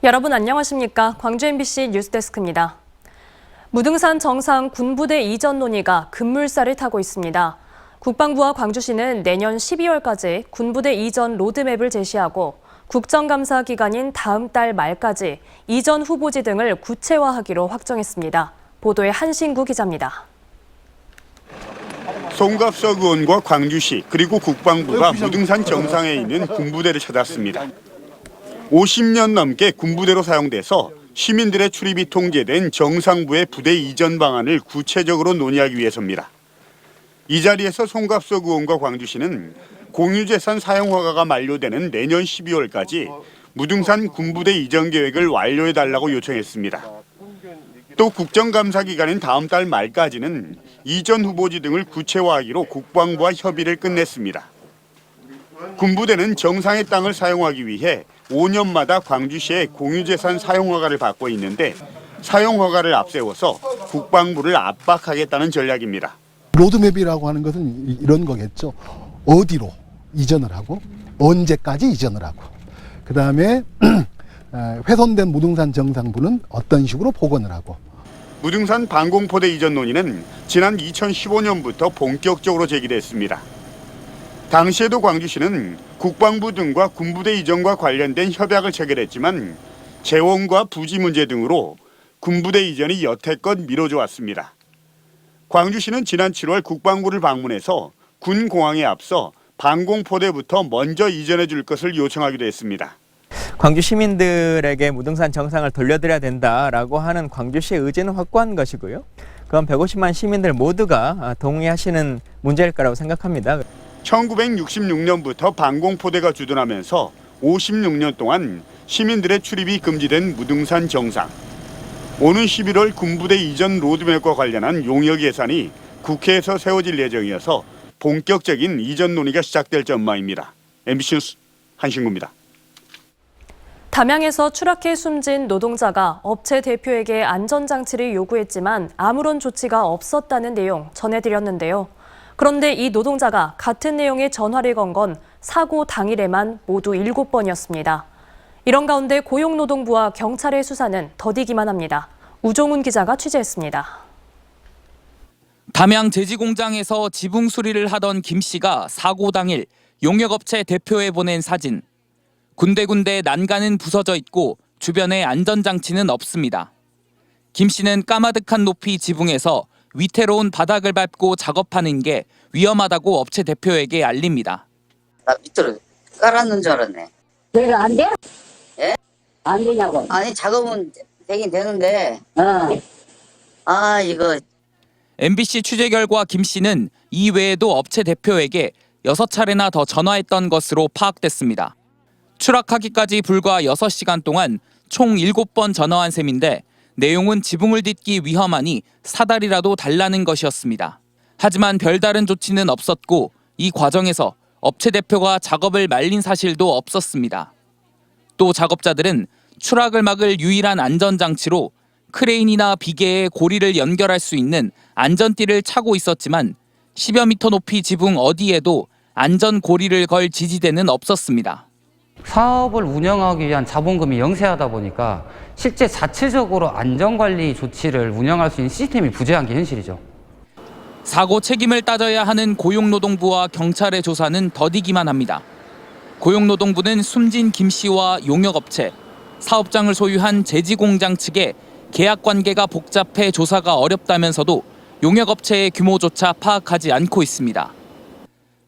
여러분 안녕하십니까? 광주 MBC 뉴스데스크입니다. 무등산 정상 군부대 이전 논의가 급물살을 타고 있습니다. 국방부와 광주시는 내년 12월까지 군부대 이전 로드맵을 제시하고 국정감사 기간인 다음 달 말까지 이전 후보지 등을 구체화하기로 확정했습니다. 보도에 한신구 기자입니다. 송갑석 의원과 광주시 그리고 국방부가 무등산 정상에 있는 군부대를 찾았습니다. 50년 넘게 군부대로 사용돼서 시민들의 출입이 통제된 정상부의 부대 이전 방안을 구체적으로 논의하기 위해서입니다. 이 자리에서 송갑석 의원과 광주시는 공유재산 사용 허가가 만료되는 내년 12월까지 무등산 군부대 이전 계획을 완료해달라고 요청했습니다. 또 국정감사 기간인 다음 달 말까지는 이전 후보지 등을 구체화하기로 국방부와 협의를 끝냈습니다. 군부대는 정상의 땅을 사용하기 위해 5년마다 광주시의 공유재산 사용허가를 받고 있는데 사용허가를 앞세워서 국방부를 압박하겠다는 전략입니다. 로드맵이라고 하는 것은 이런 거겠죠. 어디로 이전을 하고 언제까지 이전을 하고 그다음에 훼손된 무등산 정상부는 어떤 식으로 복원을 하고. 무등산 방공포대 이전 논의는 지난 2015년부터 본격적으로 제기됐습니다. 당시에도 광주시는 국방부 등과 군부대 이전과 관련된 협약을 체결했지만 재원과 부지 문제 등으로 군부대 이전이 여태껏 미뤄져 왔습니다. 광주시는 지난 7월 국방부를 방문해서 군 공항에 앞서 방공포대부터 먼저 이전해 줄 것을 요청하기도 했습니다. 광주 시민들에게 무등산 정상을 돌려드려야 된다라고 하는 광주시의 의지는 확고한 것이고요. 그건 150만 시민들 모두가 동의하시는 문제일 거라고 생각합니다. 1966년부터 방공포대가 주둔하면서 56년 동안 시민들의 출입이 금지된 무등산 정상. 오는 11월 군부대 이전 로드맵과 관련한 용역 예산이 국회에서 세워질 예정이어서 본격적인 이전 논의가 시작될 전망입니다. MBC 뉴스 한신구입니다. 담양에서 추락해 숨진 노동자가 업체 대표에게 안전장치를 요구했지만 아무런 조치가 없었다는 내용 전해드렸는데요. 그런데 이 노동자가 같은 내용의 전화를 건 건 사고 당일에만 모두 7번이었습니다. 이런 가운데 고용노동부와 경찰의 수사는 더디기만 합니다. 우종훈 기자가 취재했습니다. 담양 제지공장에서 지붕 수리를 하던 김 씨가 사고 당일 용역업체 대표에 보낸 사진. 군데군데 난간은 부서져 있고 주변에 안전장치는 없습니다. 김 씨는 까마득한 높이 지붕에서 위태로운 바닥을 밟고 작업하는 게 위험하다고 업체 대표에게 알립니다. 나 밑으로 깔았는 줄 알았네. 내가 안 돼? 예? 안 되냐고. 아니 작업은 되긴 되는데 이거 MBC 취재 결과 김 씨는 이 외에도 업체 대표에게 6차례나 더 전화했던 것으로 파악됐습니다. 추락하기까지 불과 6시간 동안 총 7번 전화한 셈인데 내용은 지붕을 딛기 위험하니 사다리라도 달라는 것이었습니다. 하지만 별다른 조치는 없었고 이 과정에서 업체 대표가 작업을 말린 사실도 없었습니다. 또 작업자들은 추락을 막을 유일한 안전장치로 크레인이나 비계에 고리를 연결할 수 있는 안전띠를 차고 있었지만 10여 미터 높이 지붕 어디에도 안전 고리를 걸 지지대는 없었습니다. 사업을 운영하기 위한 자본금이 영세하다 보니까 실제 자체적으로 안전관리 조치를 운영할 수 있는 시스템이 부재한 게 현실이죠. 사고 책임을 따져야 하는 고용노동부와 경찰의 조사는 더디기만 합니다. 고용노동부는 숨진 김 씨와 용역업체, 사업장을 소유한 제지공장 측에 계약 관계가 복잡해 조사가 어렵다면서도 용역업체의 규모조차 파악하지 않고 있습니다.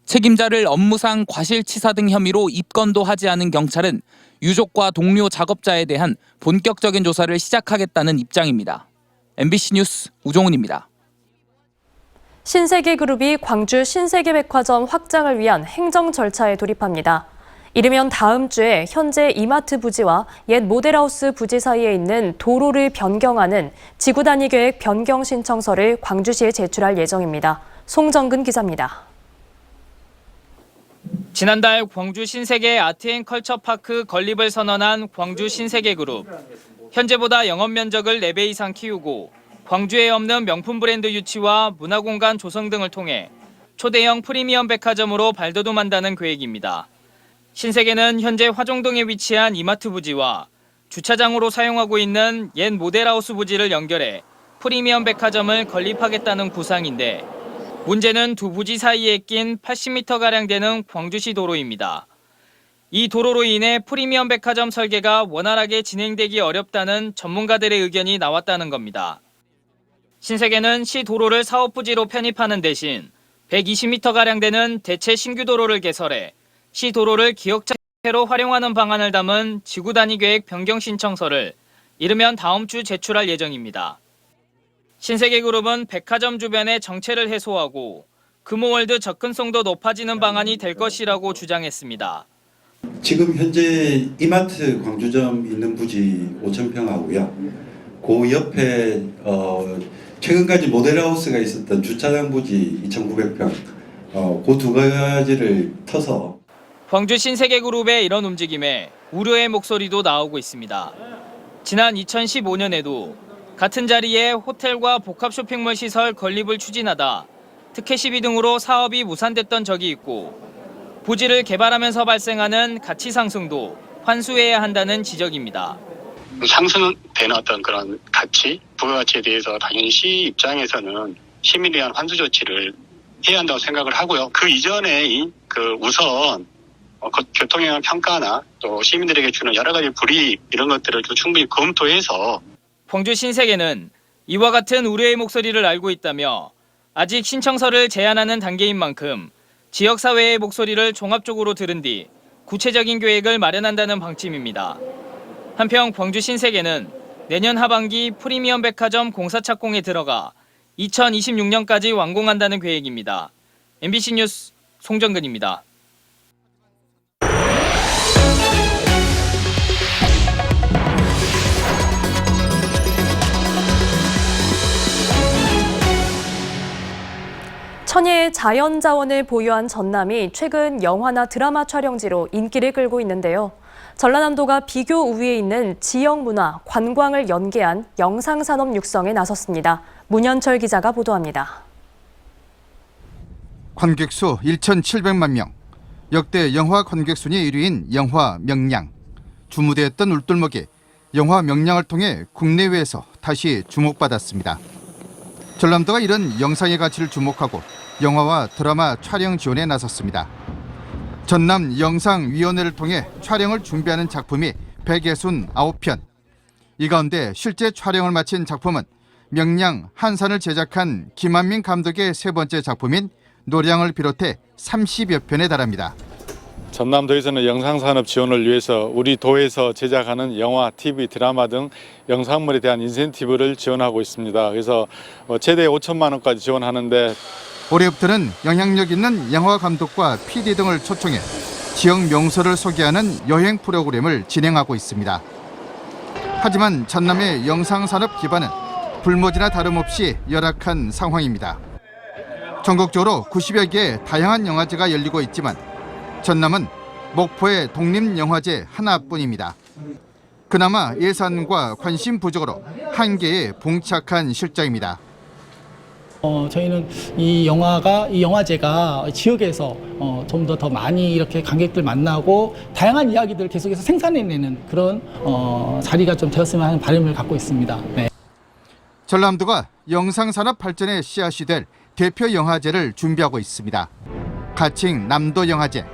책임자를 업무상 과실치사 등 혐의로 입건도 하지 않은 경찰은 유족과 동료 작업자에 대한 본격적인 조사를 시작하겠다는 입장입니다. MBC 뉴스 우종훈입니다. 신세계그룹이 광주 신세계백화점 확장을 위한 행정 절차에 돌입합니다. 이르면 다음 주에 현재 이마트 부지와 옛 모델하우스 부지 사이에 있는 도로를 변경하는 지구 단위 계획 변경 신청서를 광주시에 제출할 예정입니다. 송정근 기자입니다. 지난달 광주 신세계 아트앤컬처파크 건립을 선언한 광주 신세계그룹. 현재보다 영업 면적을 4배 이상 키우고 광주에 없는 명품 브랜드 유치와 문화공간 조성 등을 통해 초대형 프리미엄 백화점으로 발돋움한다는 계획입니다. 신세계는 현재 화정동에 위치한 이마트 부지와 주차장으로 사용하고 있는 옛 모델하우스 부지를 연결해 프리미엄 백화점을 건립하겠다는 구상인데 문제는 두 부지 사이에 낀 80m가량 되는 광주시 도로입니다. 이 도로로 인해 프리미엄 백화점 설계가 원활하게 진행되기 어렵다는 전문가들의 의견이 나왔다는 겁니다. 신세계는 시 도로를 사업부지로 편입하는 대신 120m가량 되는 대체 신규 도로를 개설해 시 도로를 기역자로 활용하는 방안을 담은 지구 단위 계획 변경 신청서를 이르면 다음 주 제출할 예정입니다. 신세계그룹은 백화점 주변의 정체를 해소하고 금호월드 접근성도 높아지는 방안이 될 것이라고 주장했습니다. 지금 현재 이마트 광주점 있는 부지 5,000평하고요. 그 옆에 최근까지 모델하우스가 있었던 주차장 부지 2,900평, 그 두 가지를 터서 광주 신세계그룹의 이런 움직임에 우려의 목소리도 나오고 있습니다. 지난 2015년에도 같은 자리에 호텔과 복합 쇼핑몰 시설 건립을 추진하다 특혜 시비 등으로 사업이 무산됐던 적이 있고 부지를 개발하면서 발생하는 가치 상승도 환수해야 한다는 지적입니다. 상승되는 어떤 그런 가치, 부가가치에 대해서 당연히 시 입장에서는 시민에 대한 환수 조치를 해야 한다고 생각을 하고요. 그 이전에 우선 교통영향 평가나 또 시민들에게 주는 여러 가지 불이익 이런 것들을 좀 충분히 검토해서 광주 신세계는 이와 같은 우려의 목소리를 알고 있다며 아직 신청서를 제안하는 단계인 만큼 지역사회의 목소리를 종합적으로 들은 뒤 구체적인 계획을 마련한다는 방침입니다. 한편 광주 신세계는 내년 하반기 프리미엄 백화점 공사 착공에 들어가 2026년까지 완공한다는 계획입니다. MBC 뉴스 송정근입니다. 천혜의 자연자원을 보유한 전남이 최근 영화나 드라마 촬영지로 인기를 끌고 있는데요. 전라남도가 비교 우위에 있는 지역 문화, 관광을 연계한 영상산업 육성에 나섰습니다. 문현철 기자가 보도합니다. 관객수 1,700만 명, 역대 영화 관객순위 1위인 영화 명량. 주무대했던 울돌목이 영화 명량을 통해 국내외에서 다시 주목받았습니다. 전남도가 이런 영상의 가치를 주목하고 영화와 드라마 촬영 지원에 나섰습니다. 전남 영상위원회를 통해 촬영을 준비하는 작품이 169편. 이 가운데 실제 촬영을 마친 작품은 명량 한산을 제작한 김한민 감독의 세 번째 작품인 노량을 비롯해 30여 편에 달합니다. 전남도에서는 영상산업 지원을 위해서 우리 도에서 제작하는 영화, TV, 드라마 등 영상물에 대한 인센티브를 지원하고 있습니다. 그래서 최대 5천만 원까지 지원하는데 올해부터는 영향력 있는 영화 감독과 PD 등을 초청해 지역 명소를 소개하는 여행 프로그램을 진행하고 있습니다. 하지만 전남의 영상산업 기반은 불모지나 다름없이 열악한 상황입니다. 전국적으로 90여 개의 다양한 영화제가 열리고 있지만 전남은 목포의 독립영화제 하나뿐입니다. 그나마 예산과 관심 부족으로 한계에 봉착한 실정입니다. 저희는 이 영화제가 지역에서 좀 더 많이 이렇게 관객들 만나고 다양한 이야기들을 계속해서 생산해내는 그런 자리가 좀 되었으면 하는 바람을 갖고 있습니다. 네. 전남도가 영상산업 발전의 씨앗이 될 대표 영화제를 준비하고 있습니다. 가칭 남도영화제.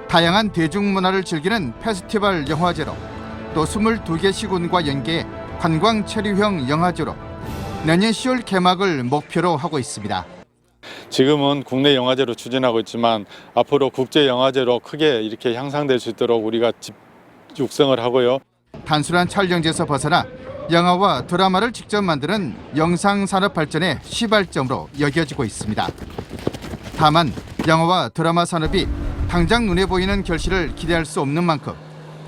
다양한 대중문화를 즐기는 페스티벌 영화제로 또 22개 시군과 연계해 관광 체류형 영화제로 내년 10월 개막을 목표로 하고 있습니다. 지금은 국내 영화제로 추진하고 있지만 앞으로 국제 영화제로 크게 이렇게 향상될 수 있도록 우리가 육성을 하고요. 단순한 촬영지에서 벗어나 영화와 드라마를 직접 만드는 영상산업 발전의 시발점으로 여겨지고 있습니다. 다만 영화와 드라마 산업이 당장 눈에 보이는 결실을 기대할 수 없는 만큼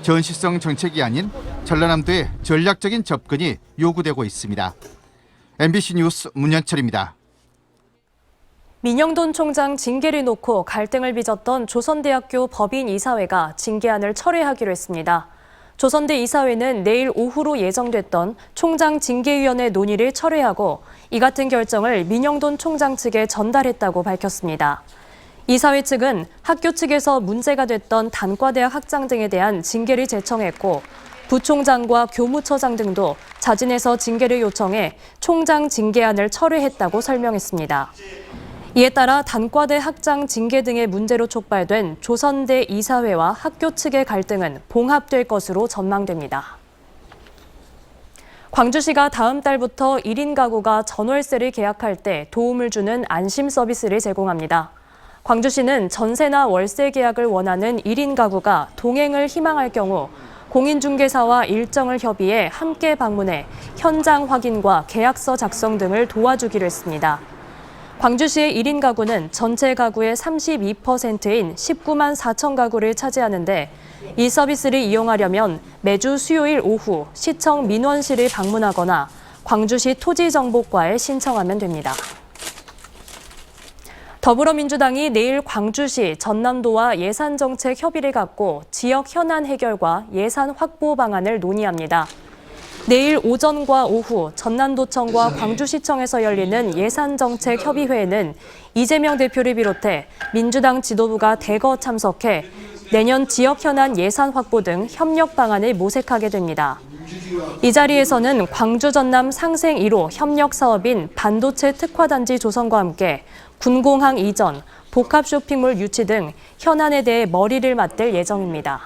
전시성 정책이 아닌 전라남도의 전략적인 접근이 요구되고 있습니다. MBC 뉴스 문현철입니다. 민영돈 총장 징계를 놓고 갈등을 빚었던 조선대학교 법인이사회가 징계안을 철회하기로 했습니다. 조선대 이사회는 내일 오후로 예정됐던 총장 징계위원회 논의를 철회하고 이 같은 결정을 민영돈 총장 측에 전달했다고 밝혔습니다. 이사회 측은 학교 측에서 문제가 됐던 단과대학 학장 등에 대한 징계를 제청했고 구총장과 교무처장 등도 자진해서 징계를 요청해 총장 징계안을 철회했다고 설명했습니다. 이에 따라 단과대 학장 징계 등의 문제로 촉발된 조선대 이사회와 학교 측의 갈등은 봉합될 것으로 전망됩니다. 광주시가 다음 달부터 1인 가구가 전월세를 계약할 때 도움을 주는 안심 서비스를 제공합니다. 광주시는 전세나 월세 계약을 원하는 1인 가구가 동행을 희망할 경우 공인중개사와 일정을 협의해 함께 방문해 현장 확인과 계약서 작성 등을 도와주기로 했습니다. 광주시의 1인 가구는 전체 가구의 32%인 19만 4천 가구를 차지하는데 이 서비스를 이용하려면 매주 수요일 오후 시청 민원실을 방문하거나 광주시 토지정보과에 신청하면 됩니다. 더불어민주당이 내일 광주시, 전남도와 예산정책 협의를 갖고 지역 현안 해결과 예산 확보 방안을 논의합니다. 내일 오전과 오후 전남도청과 광주시청에서 열리는 예산정책협의회에는 이재명 대표를 비롯해 민주당 지도부가 대거 참석해 내년 지역 현안 예산 확보 등 협력 방안을 모색하게 됩니다. 이 자리에서는 광주 전남 상생 1호 협력 사업인 반도체 특화단지 조성과 함께 군공항 이전, 복합 쇼핑몰 유치 등 현안에 대해 머리를 맞댈 예정입니다.